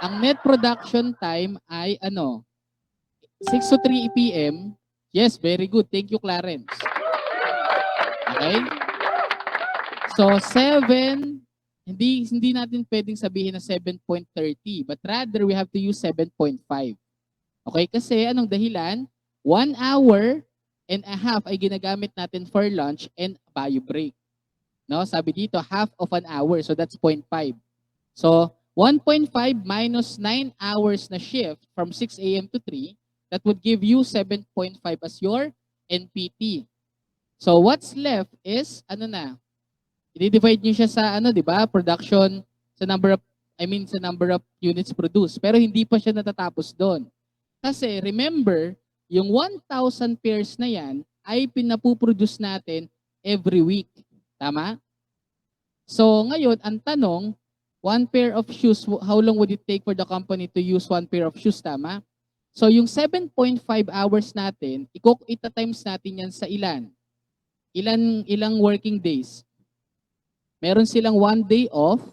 Ang net production time ay ano? 6 to 3 p.m. Yes, very good. Thank you, Clarence. Okay? So, 7, hindi natin pwedeng sabihin na 7.30, but rather we have to use 7.5. Okay? Kasi anong dahilan? 1 hour and a half ay ginagamit natin for lunch and bio break. No? Sabi dito, half of an hour. So, that's 0.5. So, 1.5 minus 9 hours na shift from 6 a.m. to 3, that would give you 7.5 as your NPT. So, what's left is, ano na, i-divide nyo siya sa, ano, di ba, production, sa number of units produced. Pero hindi pa siya natatapos doon. Kasi, remember, yung 1,000 pairs na yan ay pinapuproduce natin every week. Tama? So, ngayon, ang tanong, one pair of shoes, how long would it take for the company to use one pair of shoes, tama? So, yung 7.5 hours natin, ita-times natin yan sa ilan? Ilang working days? Meron silang 1 day off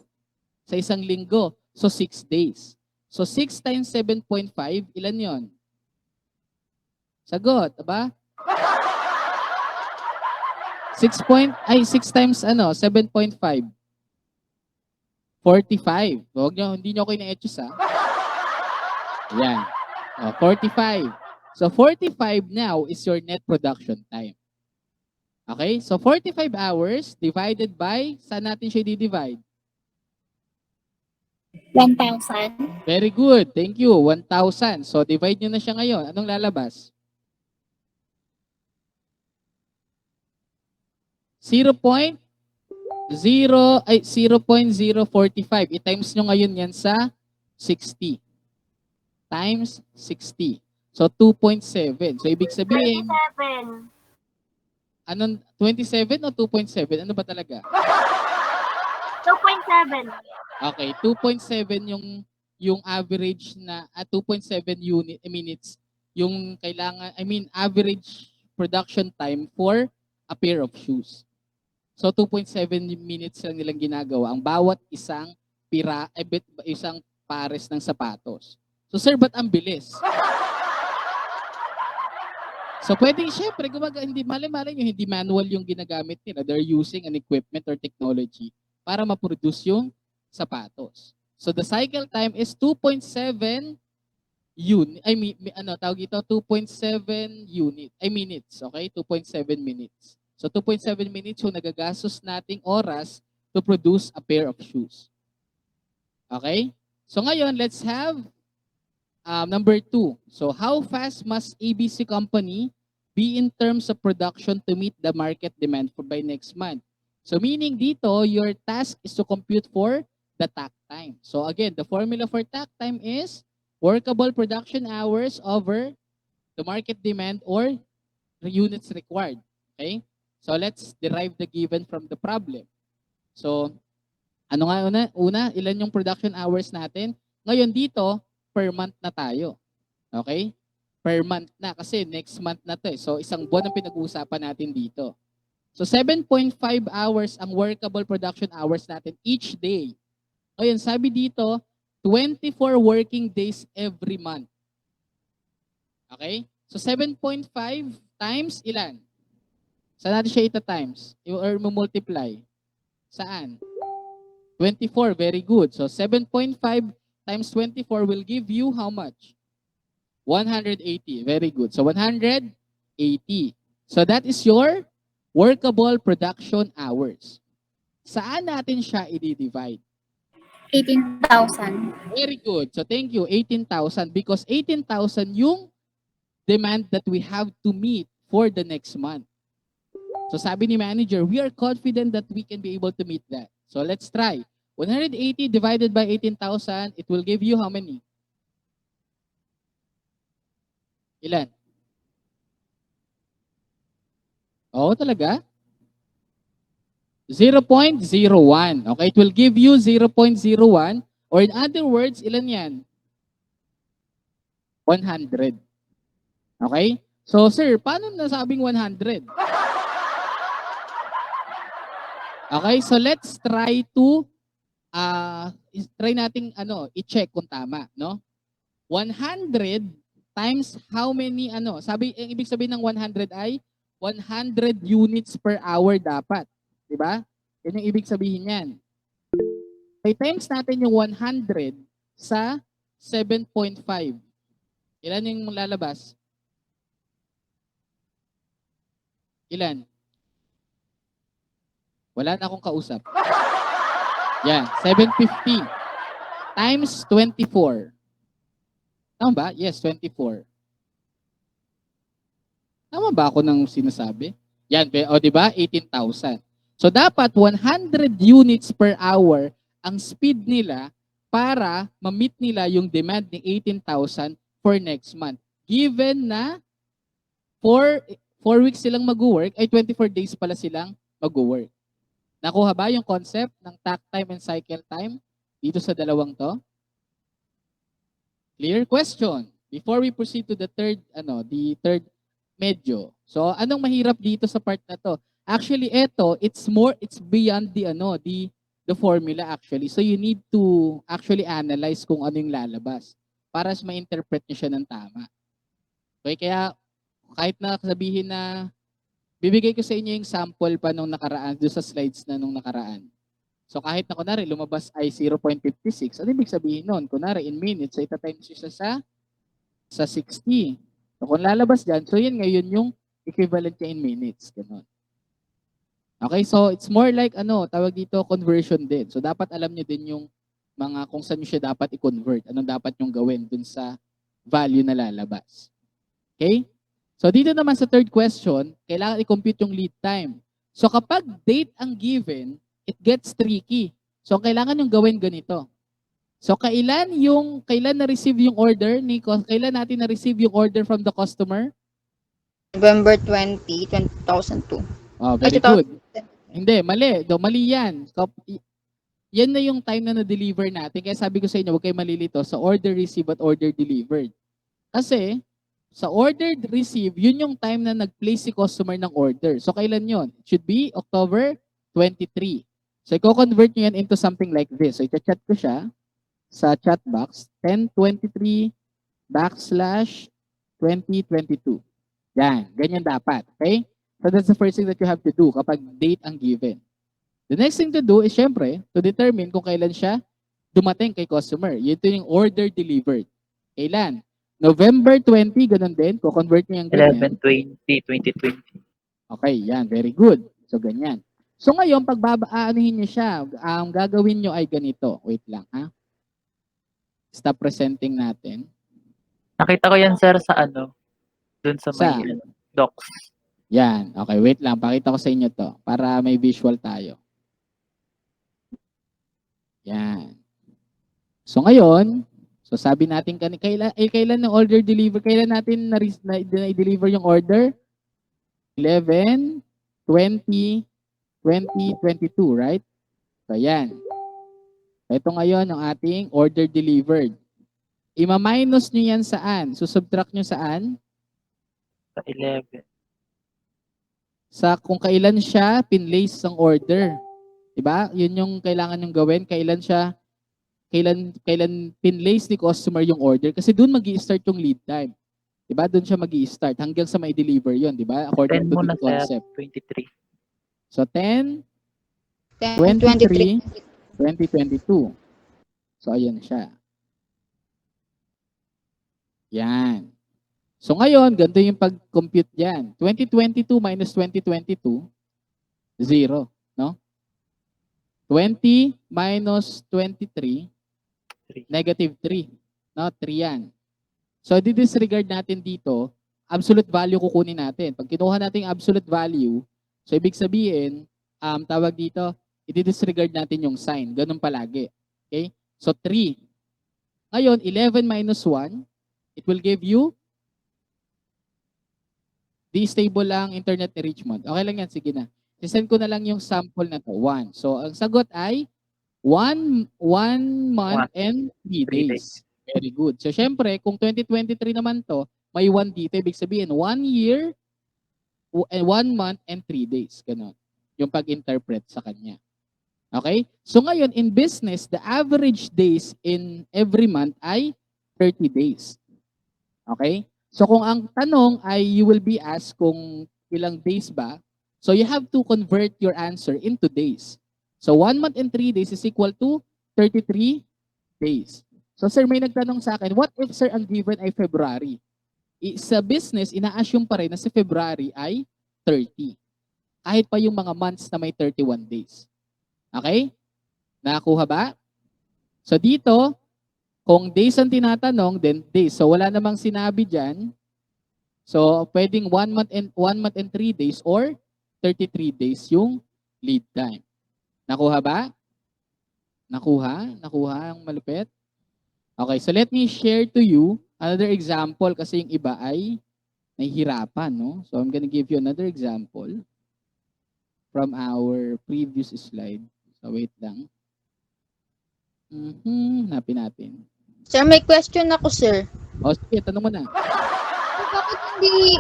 sa isang linggo. So, 6 days. So, 6 times 7.5, ilan yon? Sagot, ba? 6 times 7.5. 45. Hindi nyo ako ina-etchus, ha? Ayan. 45. So, 45 now is your net production time. Okay? So, 45 hours divided by, saan natin siya i-divide? 1,000. Very good. Thank you. 1,000. So, divide nyo na siya ngayon. Anong lalabas? 0.045. I-times nyo ngayon yan sa 60. Times 60. So, 2.7. So, ibig sabihin, 27. anong 27 o 2.7? Ano ba talaga? 2.7. Okay, 2.7 yung average na 2.7 minutes yung kailangan, average production time for a pair of shoes. So 2.7 minutes lang nilang ginagawa ang bawat isang isang pares ng sapatos. So sir, ba't ang bilis? So pwedeng syempre hindi malay nyo, hindi manual yung ginagamit nila. They're using an equipment or technology para ma-produce yung sapatos. So the cycle time is 2.7 minutes, okay? 2.7 minutes. So 2.7 minutes yung nagagastos nating oras to produce a pair of shoes. Okay? So ngayon, let's have number 2. So how fast must ABC company be in terms of production to meet the market demand for by next month? So meaning dito, your task is to compute for the takt time. So again, the formula for takt time is workable production hours over the market demand or the units required. Okay? So let's derive the given from the problem. So ano nga una, ilan yung production hours natin? Ngayon dito, per month na tayo. Okay? Per month na kasi next month na to eh. So isang buwan ang pinag-uusapan natin dito. So 7.5 hours ang workable production hours natin each day. Ngayon, sabi dito, 24 working days every month. Okay? So 7.5 times ilan? Saan natin siya ita-times? Or multiply? Saan? 24, very good. So 7.5 times 24 will give you how much? 180, very good. So 180. So that is your workable production hours. Saan natin siya i-divide? 18,000. Very good. So thank you, 18,000 because 18,000 yung demand that we have to meet for the next month. So sabi ni manager, we are confident that we can be able to meet that. So let's try. 180 divided by 18,000, it will give you how many? Ilan? Oo, talaga? 0.01. Okay, it will give you 0.01 or in other words, ilan yan? 100. Okay? So sir, paano nasabing 100? Okay, so let's try to try nating i-check kung tama, no? 100 times how many sabi ang ibig sabihin ng 100 ay 100 units per hour dapat, 'di ba? Yan yung ibig sabihin niyan. So, times natin yung 100 sa 7.5. Ilan yung lalabas? Ilan? Wala na akong kausap. Yan, 750 times 24. Tama ba? Yes, 24. Tama ba ako ng sinasabi? Yan, o di ba? 18,000. So dapat 100 units per hour ang speed nila para ma-meet nila yung demand ng 18,000 for next month. Given na 4 weeks silang mag-work, ay 24 days pala silang mag-work. Nakuha ba yung concept ng takt time and cycle time dito sa dalawang to? Clear? Question. Before we proceed to the third medyo. So, anong mahirap dito sa part na to? Actually, it's beyond the formula actually. So, you need to actually analyze kung ano yung lalabas para ma-interpret niyo siya ng tama. Okay, kaya kahit na sabihin na bibigay ko sa inyo yung sample pa nung nakaraan, doon sa slides na nung nakaraan. So kahit na kunwari lumabas ay 0.56, ano ibig sabihin nun? Kunwari in minutes, so itatimes siya sa 60. So kung lalabas dyan, so yun ngayon yung equivalent niya in minutes. Ganun. Okay, so it's more like tawag dito conversion din. So dapat alam niyo din yung mga kung saan niyo siya dapat i-convert. Anong dapat yung gawin dun sa value na lalabas. Okay? So dito naman sa third question, kailangan i-compute yung lead time. So kapag date ang given, it gets tricky. So kailangan yung gawin ganito. So kailan na-receive yung order kailan natin na-receive yung order from the customer? November 20, 2002. Oh, very good. Hindi, mali. Mali yan. So, yan na yung time na na-deliver natin. Kaya sabi ko sa inyo, huwag kayo malilito sa order received at order delivered. Kasi sa order receive, yun yung time na nag-place si customer ng order. So, kailan yun? It should be October 23. So, i-convert nyo yan into something like this. So, i-chat ko siya sa chat box, 1023/2022. Yan, ganyan dapat. Okay? So, that's the first thing that you have to do kapag date ang given. The next thing to do is, syempre, to determine kung kailan siya dumating kay customer. Yun yung order delivered. Kailan? November 20, ganun din. Ko-convert niyo yung ganyan. 11/20/2020. Okay, yan. Very good. So, ganyan. So, ngayon, pag aanuhin niyo siya, ang gagawin niyo ay ganito. Wait lang, ha? Stop presenting natin. Nakita ko yan, sir, sa dun sa Sa? may docs. Yan. Okay, wait lang. Pakita ko sa inyo to para may visual tayo. Yan. So, ngayon, so sabi natin kailan ng order deliver? Kailan natin na-deliver yung order? 11/20/2022, right? So, yan. Ito ngayon ang ating order delivered. Ima-minus nyo yan saan? So, subtract nyo saan? Sa 11. Sa kung kailan siya pinlace ang order. Diba? Yun yung kailangan yung gawin. Kailan pinlace ni customer yung order. Kasi doon magi-start yung lead time. Diba? Doon siya magi-start hanggang sa may deliver yun. Diba? According 10 to muna, the concept. sir. 23. So, 10, 23. 2022. So, ayan siya. Yan. So, ngayon, ganito yung pag-compute dyan. 2022 minus 2022, 0. No? 20 minus 23, negative 3. No? 3 yan. So, di-disregard natin dito, absolute value kukunin natin. Pag kinuha natin yung absolute value, so ibig sabihin, tawag dito, i-disregard natin yung sign. Ganun palagi. Okay? So, 3. Ngayon, 11 minus 1, it will give you the stable lang internet enrichment. Okay lang yan, sige na. Sisend ko na lang yung sample na to, 1. So, ang sagot ay 1 month and 3 days. Very good. So, syempre, kung 2023 naman to, may 1 dito. Ibig sabihin, 1 year, 1 month and 3 days. Ganon. Yung pag-interpret sa kanya. Okay? So ngayon, in business, the average days in every month ay 30 days. Okay? So kung ang tanong ay you will be asked kung ilang days ba, so you have to convert your answer into days. So 1 month and 3 days is equal to 33 days. So sir, may nagtanong sa akin, what if sir ang given ay February? Sa business, ina-assume pa rin na si February ay 30. Kahit pa yung mga months na may 31 days. Okay? Nakakuha ba? So dito, kung days ang tinatanong, then days. So wala namang sinabi dyan. So pwedeng 1 month and 3 days or 33 days yung lead time. Nakuha ba? Nakuha? Nakuha ang malupit? Okay, so let me share to you another example kasi yung iba ay nahihirapan, no? So I'm gonna give you another example from our previous slide. So wait lang. Hanapin natin. Sir, may question ako, sir. O sige, tanong mo na.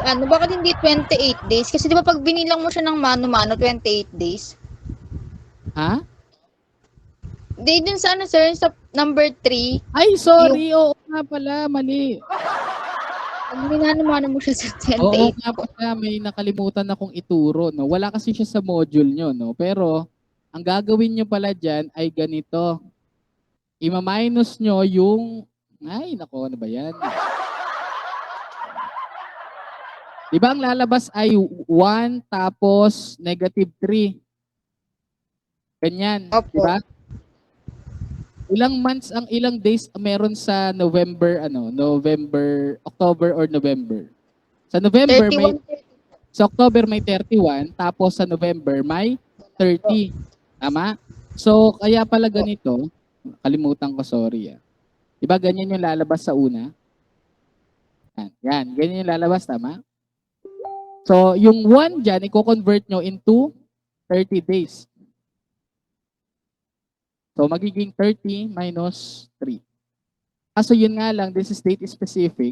Bakit hindi 28 days? Kasi di ba pag binilang mo siya ng mano-mano, 28 days? Ha? Di dun sa sir, sa number 3, Ay, sorry. Oo nga pala, mali. pag minano-mano mo siya sa Oo 28. nga pala, may nakalimutan akong ituro, no? Wala kasi siya sa module nyo, no? Pero, ang gagawin nyo pala dyan ay ganito. Ima-minus nyo yung... Ay, nako, ano ba yan? Di ba ang lalabas ay 1 tapos -3? Ganyan, Opo. di ba? Ilang months ang ilang days meron sa November, October or November? Sa November 31. sa October may 31, tapos sa November may 30. Tama? So, kaya pala ganito, kalimutan ko, sorry. Diba ganyan yung lalabas sa una? Yan, ganyan yung lalabas, tama? So, yung 1 dyan, i-convert nyo into 30 days. So, magiging 30 minus 3. Kaso yun nga lang, this is date specific.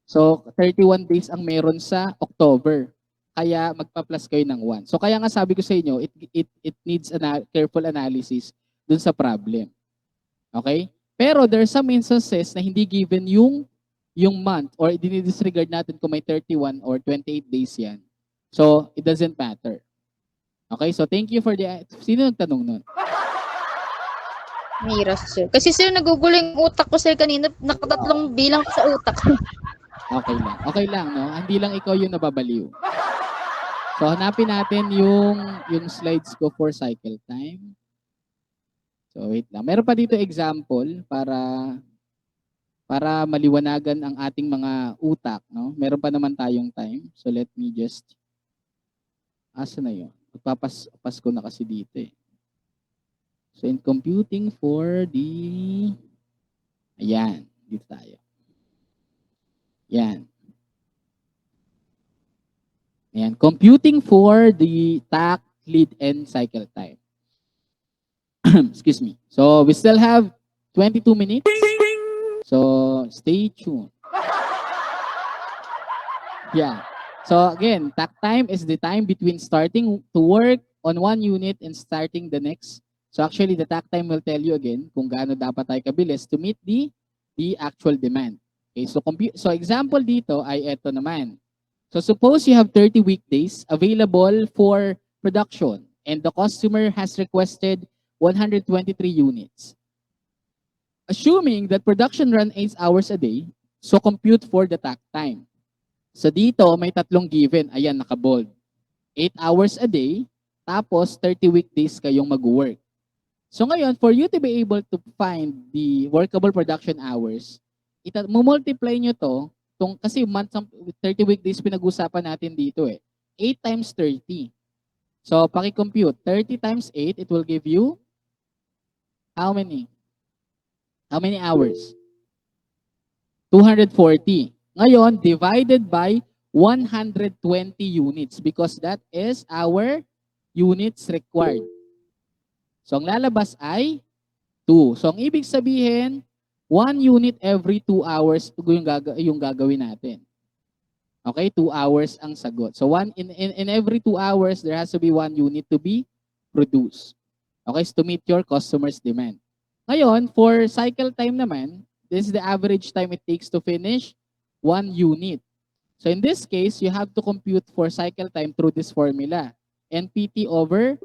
So, 31 days ang meron sa October. Kaya magpa-plus kayo ng 1. So, kaya nga sabi ko sa inyo, it needs careful analysis dun sa problem. Okay? Pero there are some instances na hindi given yung month or dinidisregard natin kung may 31 or 28 days yan. So, it doesn't matter. Okay? So, thank you for the... Sino nagtanong nun? Miras, sir. Kasi sir, nagugulo yung utak ko, sir, kanina. Nakatatlong bilang ko sa utak. Okay lang. Okay lang, no? Hindi lang ikaw yung nababaliw. So, hanapin natin yung slides ko for cycle time. So, wait lang. Meron pa dito example para maliwanagan ang ating mga utak, no? Meron pa naman tayong time. So, let me just... Asa na yun? Magpapas ko na kasi dito eh. So, in computing for the... Ayan. Dito tayo. Yan. Ayan. Computing for the TAC, lead, and cycle time. Excuse me. So, we still have 22 minutes. So, stay tuned. Yeah. So, again, TAC time is the time between starting to work on one unit and starting the next. So, actually, the TAC time will tell you again kung gaano dapat tayo kabilis to meet the actual demand. Okay, so example dito ay eto naman. So suppose you have 30 weekdays available for production and the customer has requested 123 units. Assuming that production run 8 hours a day, so compute for the TAC time. So dito may tatlong given, ayan naka-bold. 8 hours a day, tapos 30 weekdays kayong mag-work. So ngayon, for you to be able to find the workable production hours, multiply nyo to, kasi month 30 weekdays pinag-usapan natin dito eh. 8 times 30. So, paki-compute. 30 times 8, it will give you how many? How many hours? 240. Ngayon, divided by 120 units because that is our units required. So, ang lalabas ay 2. So, ang ibig sabihin, 1 unit every 2 hours yung gagawin natin. Okay, 2 hours ang sagot. So, in every 2 hours, there has to be 1 unit to be produced. Okay, is to meet your customer's demand. Ngayon, for cycle time naman, this is the average time it takes to finish one unit. So in this case, you have to compute for cycle time through this formula. NPT over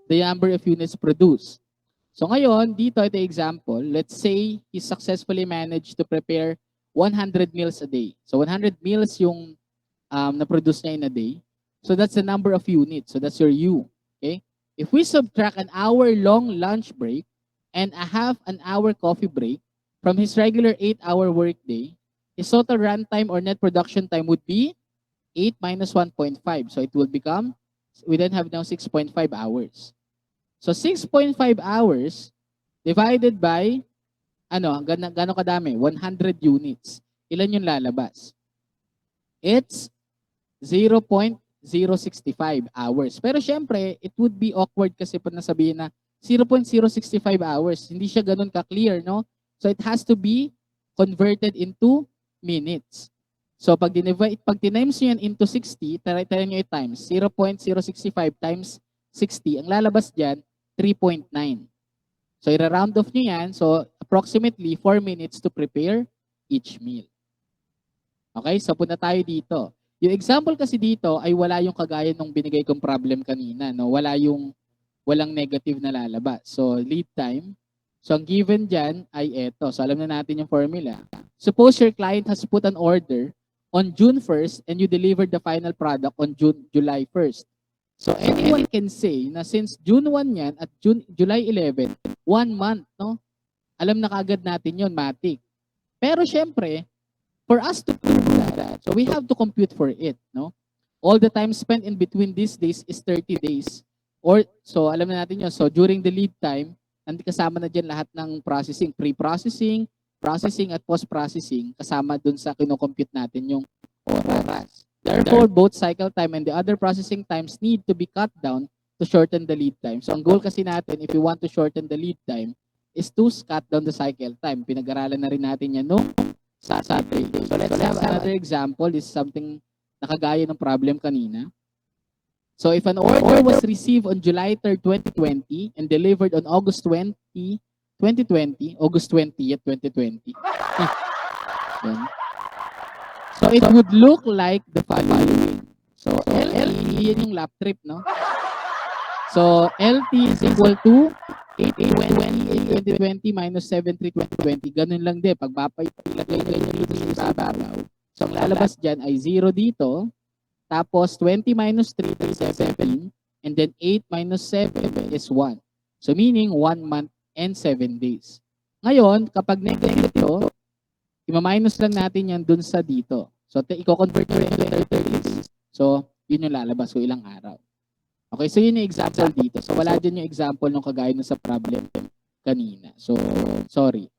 the number of units produced. So ngayon, dito ito example, let's say he successfully managed to prepare 100 meals a day. So 100 meals yung na-produce niya in a day. So that's the number of units. So that's your U. Okay? If we subtract an hour-long lunch break and a half an hour coffee break from his regular 8-hour workday, his total runtime or net production time would be 8 minus 1.5. So it will become, we then have now 6.5 hours. So 6.5 hours divided by, gano'ng kadami? 100 units. Ilan yung lalabas? It's 0.065 hours. Pero syempre, it would be awkward kasi pag nasabihin na 0.065 hours. Hindi siya ganun ka-clear, no? So it has to be converted into minutes. So pag times nyo yan into 60, try nyo i-times. 0.065 times 60. Ang lalabas dyan, 3.9. So i-round off nyo yan. So approximately 4 minutes to prepare each meal. Okay, so punta tayo dito. Yung example kasi dito ay wala yung kagaya nung binigay kong problem kanina. No? Walang negative na lalabas. So lead time. So ang given dyan ay eto. So alam na natin yung formula. Suppose your client has put an order on June 1st and you delivered the final product on July 1st. So anyone can say na since June 1 yan at July 11, 1 month, no? Alam na kaagad natin yon, matik. Pero syempre, for us to prove that, so we have to compute for it, no? All the time spent in between these days is 30 days. Or, so alam na natin yun. So during the lead time, kasama na dyan lahat ng processing, pre-processing, processing at post-processing, kasama dun sa kinocompute natin yung oras. Therefore, both cycle time and the other processing times need to be cut down to shorten the lead time. So ang goal kasi natin, if we want to shorten the lead time, is to cut down the cycle time. Pinag-aralan na rin natin yan nung Saturday. So let's have another example. This is something nakagaya ng problem kanina. So if an order was received on July 3rd, 2020 and delivered on August 20, 2020, August 20th, 2020. So it would look like the following. So LT, yun yung lap trip, no? So LT is equal to 820 minus 7320. Ganun lang din. Pag ilagay nyo dito sa ibabaw. So ang lalabas dyan ay 0 dito. Tapos 20 minus 3 is 17. And then 8 minus 7 is 1. So meaning 1 month and 7 days. Ngayon, kapag negative ito, i-minus lang natin yan dun sa dito. So i-convert nyo rin yung 30 days. So yun yung lalabas ko ilang araw. Okay, so yun yung example dito. So wala dyan yung example nung kagaya na sa problem kanina. So, sorry.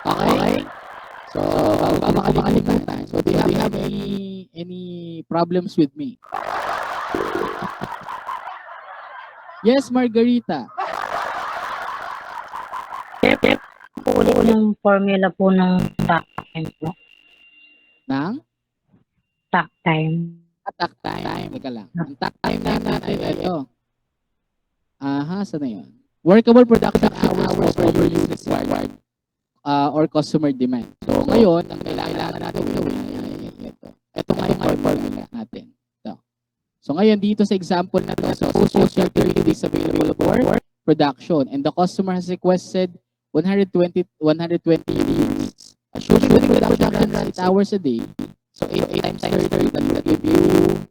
Okay? So, bago makalimutan. So, do you have any problems with me? Yes, Margarita. Ulit yung formula po ng tack time po. Nang? Tack time. Attack time. Teka lang. Ang tack time natin ay ito. Aha, saan na yun? Workable production hours per unit required or customer demand. So, ngayon, ang kailangan natin gawin ay ito. Ito nga yung formula natin. So, ngayon, dito sa example na ito, so, suppose your 30 days available for production and the customer has requested 120 units. Assuming the production runs 8 hours a day, so 8 times 30, that will give you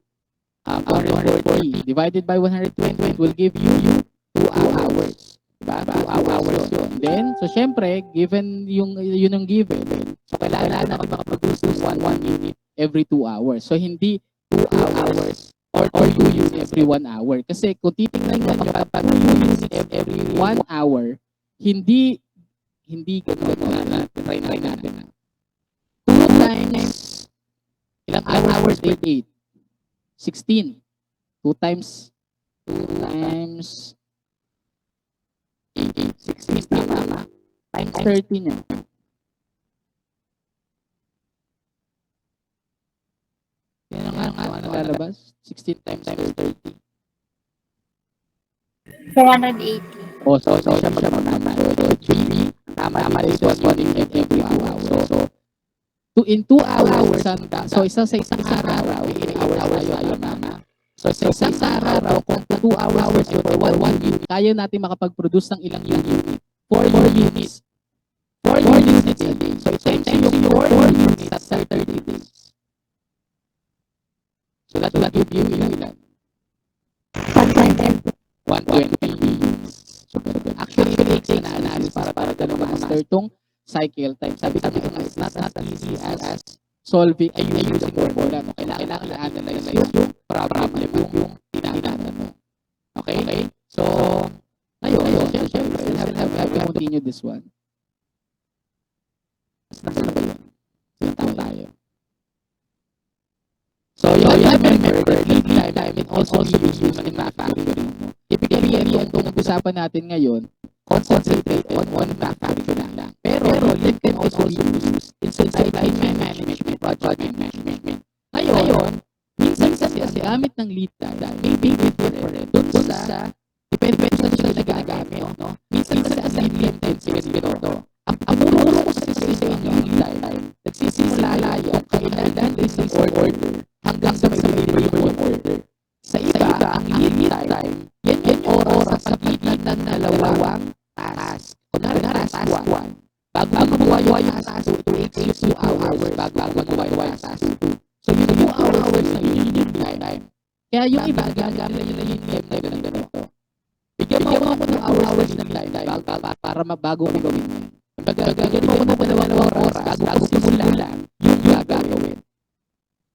140. Divided by 120, it will give you 2 hours. Diba? 2 hours yun. And then, so syempre, given yun ang given, so kailangan na makaproduce ng 1 unit every 2 hours. So hindi 2 hours or 2 units every 1 hour. Kasi kung titingnan nyo kapag 2 units every 1 hour, hindi gano'n. Try natin. 2 times, ilang hours? 8. 16. 2 times 8. 16 tama. Times 30 nyo. Yan nga, ano lalabas? 16 times 30. 480. So siya magtama. So, GB, tama is 1 minute every 2 hours. So, in 2 hours, so isang araw, 8 hours tayo, mama. So, sa isang araw, kung 2 hours yun, 1 unit, kaya natin makapag-produce ng ilang unit? 4 units. 4 units a day. So, times yung 4 units sa 30 days. So, that will give you ilan? 120 units. So, actually, it takes an analysis para ganun ma-master tong cycle time. Sabi ko nga, it's not as easy as solving using formula. No? Kailangan i-analyze yung problem, yung tinahanan mo. Okay? So, ngayon, syempre, have to continue this one. Nasa na ba yun? Sinataw tayo. So, you remember that lead time can also be used in manufacturing. Typically, yung usapan natin ngayon, concentrate on manufacturing lang. Pero, lead can also be used in supply chain management, project management. Ngayon, minsan kasi gamit ng lead time may be different dun sa depende sa siya nagagamit. No? Minsan kasi lead time ito. Ang muro ko sa inyo lead time, nagsisimula yung kailangan receive order hanggang sa may deliver yung order. Sa iba, ang lead time, yan yung oras sa pagitan ng dalawang task. Kunwari na task 1. Bago magawa yung task 2, it takes you 2 hours bago magawa yung task 2. So, yung 2 hours na yun yung time. Kaya yung iba, gagamit nila yung time na ganito. Bigyan mo ako ng hours ng time para bago mo gawin yan. Gagawin mo ako ng 2 oras bago simulan yung gagawin.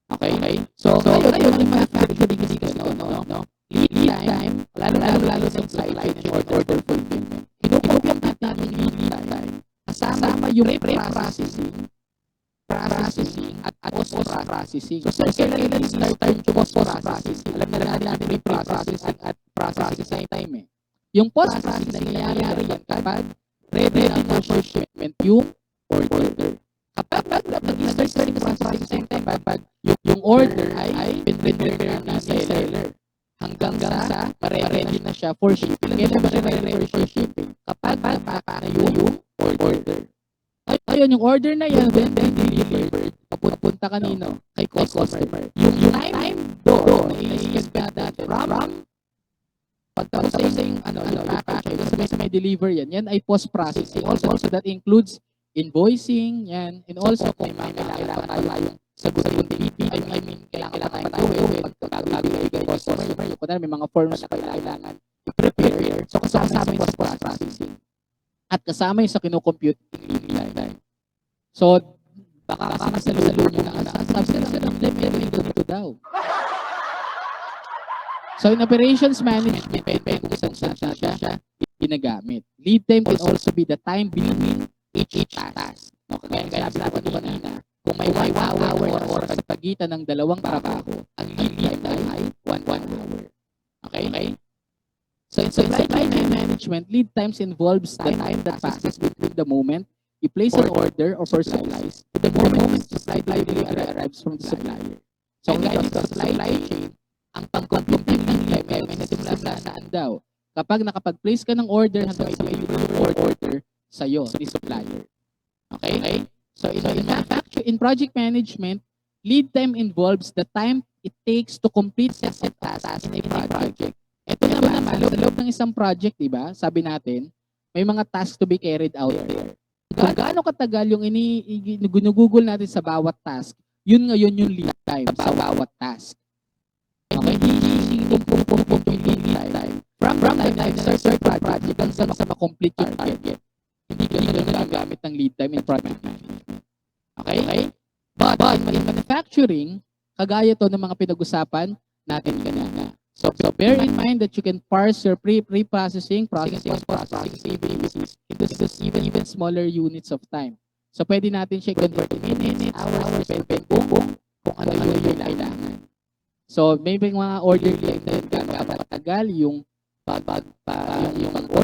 Okay? So ngayon, yung manufacturing kasi no? Lead time, lalo sa supply chain order fulfillment. Kinukumpyan natin yung lead time. Kasama yung pre-processing at post-processing. So, kailan start yung post-processing? Alam na natin yung pre-processing at processing time eh. Yung post-processing, nangyayari yan kapag ready na for shipment yung order. Kapag nag-start yung processing time, kapag yung order ay pinrender na seller hanggang sa ready na siya for shipping. Kailan ba ready for shipping? Kapag napaka na yung order. Ayun, yung order na yan, when then delivered, papunta kanino? Kay customer. Yung time doon, is that from pagtapos sa yung package, sa may deliver yan ay post-processing. Also, that includes invoicing, yan. And also, kung may kailangan tayong sagutin yung DP, kailangan pa tayong gawin bago ibigay customer. Kung may mga forms na kailangan i-prepare. So, kasama yung post-processing. At kasama yung sa kinocompute in lead time. So, baka kasi masalalo nyo na sabi ng dito daw. So, in operations management, kung isang siya ginagamit. Lead time can also be the time between each task. No, kaya sabi ko kanina, kung may 1 hour sa pagitan ng dalawang trabaho, ang lead time ay 1 hour. Okay? So, in supply chain management, lead times involves the time that passes between the moment you place an order or for supplies to the moment the supply delivery arrives from the supplier. So, in supply chain, ang pag-compute ng lead time ay nasimula saan daw. Kapag nakapag-place ka ng order hanggang sa may order sa'yo, ni supplier. Okay? So, in project management, lead time involves the time it takes to complete the set task in a project. Ito naman, sa loob ng isang project, diba? Sabi natin, may mga tasks to be carried out there. Gaano katagal yung ginugugol natin sa bawat task, yun ngayon yung lead time sa bawat task. Okay? Yung lead time. From time start project hanggang sa makomplete yung target. Hindi gagamit ng lead time in project management. Okay? But in manufacturing, kagaya to ng mga pinag-usapan natin kanina. So bear in mind that you can parse your pre-processing, processing, activities into even smaller units of time. So pwede natin siya convert to minutes, hours, depende kung ano yung kailangan. So may mga order time na gaano katagal yung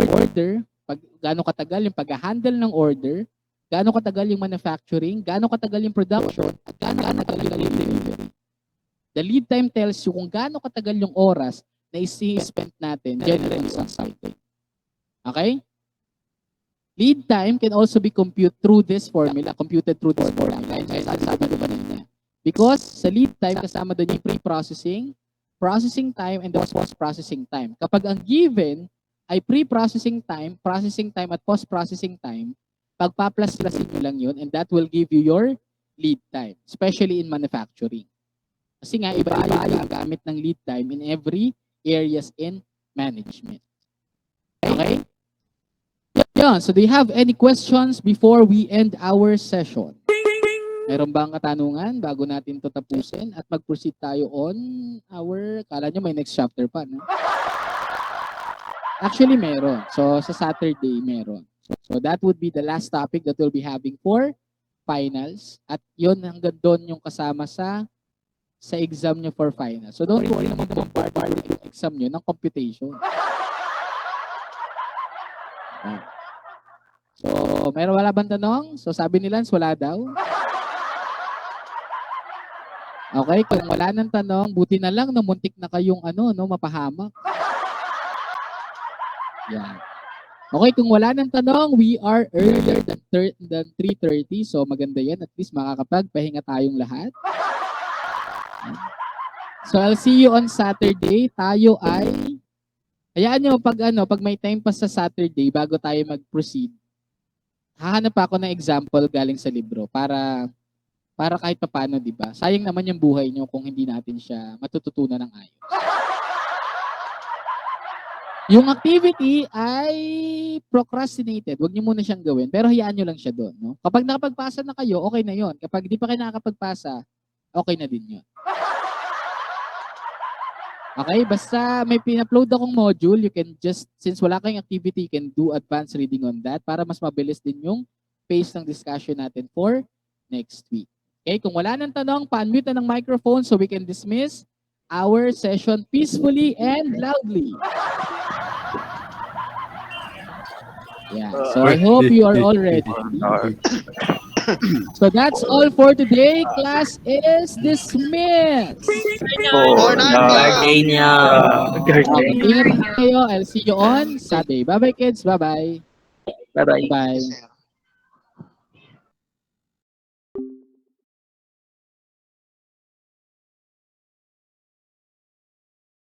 order, gaano katagal yung pag-handle ng order, gaano katagal yung manufacturing, gaano katagal yung production, at gaano katagal yung delivery. The lead time tells you kung gaano katagal yung oras na isi-spend natin generally sa Saturday. Okay? Lead time can also be computed through this formula. Sabi ko kanina. Because sa lead time, kasama doon yung pre-processing, processing time, and the post-processing time. Kapag ang given ay pre-processing time, processing time, at post-processing time, pagpaplasin nyo lang yun, and that will give you your lead time, especially in manufacturing. Kasi nga, iba-iba yung gamit ng lead time in every areas in management. Okay? Yeah, so do you have any questions before we end our session? Meron bang katanungan bago natin to tapusin at mag-proceed tayo on our, kala nyo may next chapter pa, no? Actually, meron. So, sa Saturday, meron. So, that would be the last topic that we'll be having for finals. At yun, hanggang doon yung kasama sa exam nyo for finals. So, don't worry naman yung exam nyo ng computation. Yeah. So, meron wala bang tanong? So, sabi ni Lance, wala daw. Okay, kung wala nang tanong, buti na lang na muntik na kayong mapahamak. Yan. Okay, kung wala nang tanong, we are earlier than 3:30. So, maganda yan. At least makakapagpahinga tayong lahat. So, I'll see you on Saturday. Tayo ay, hayaan nyo, pag may time pa sa Saturday, bago tayo mag-proceed, hahanap ako ng example galing sa libro para kahit papaano, di ba? Sayang naman yung buhay nyo kung hindi natin siya matututunan ng ayos. Yung activity ay procrastinated. Huwag nyo muna siyang gawin, pero hayaan nyo lang siya doon. No? Kapag nakapagpasa na kayo, okay na yon. Kapag di pa kayo nakakapagpasa, okay na din yon. Okay, basta may pin-upload akong module, you can just, since wala kayong activity, you can do advanced reading on that para mas mabilis din yung pace ng discussion natin for next week. Okay, kung wala nang tanong, pa-unmute na ng microphone so we can dismiss our session peacefully and loudly. Yeah, so I hope you are all ready. So that's all for today. Class is dismissed. Gardenia. Ingat kayo. I'll see you on Saturday. Bye-bye, kids. Bye-bye. Bye-bye. Bye.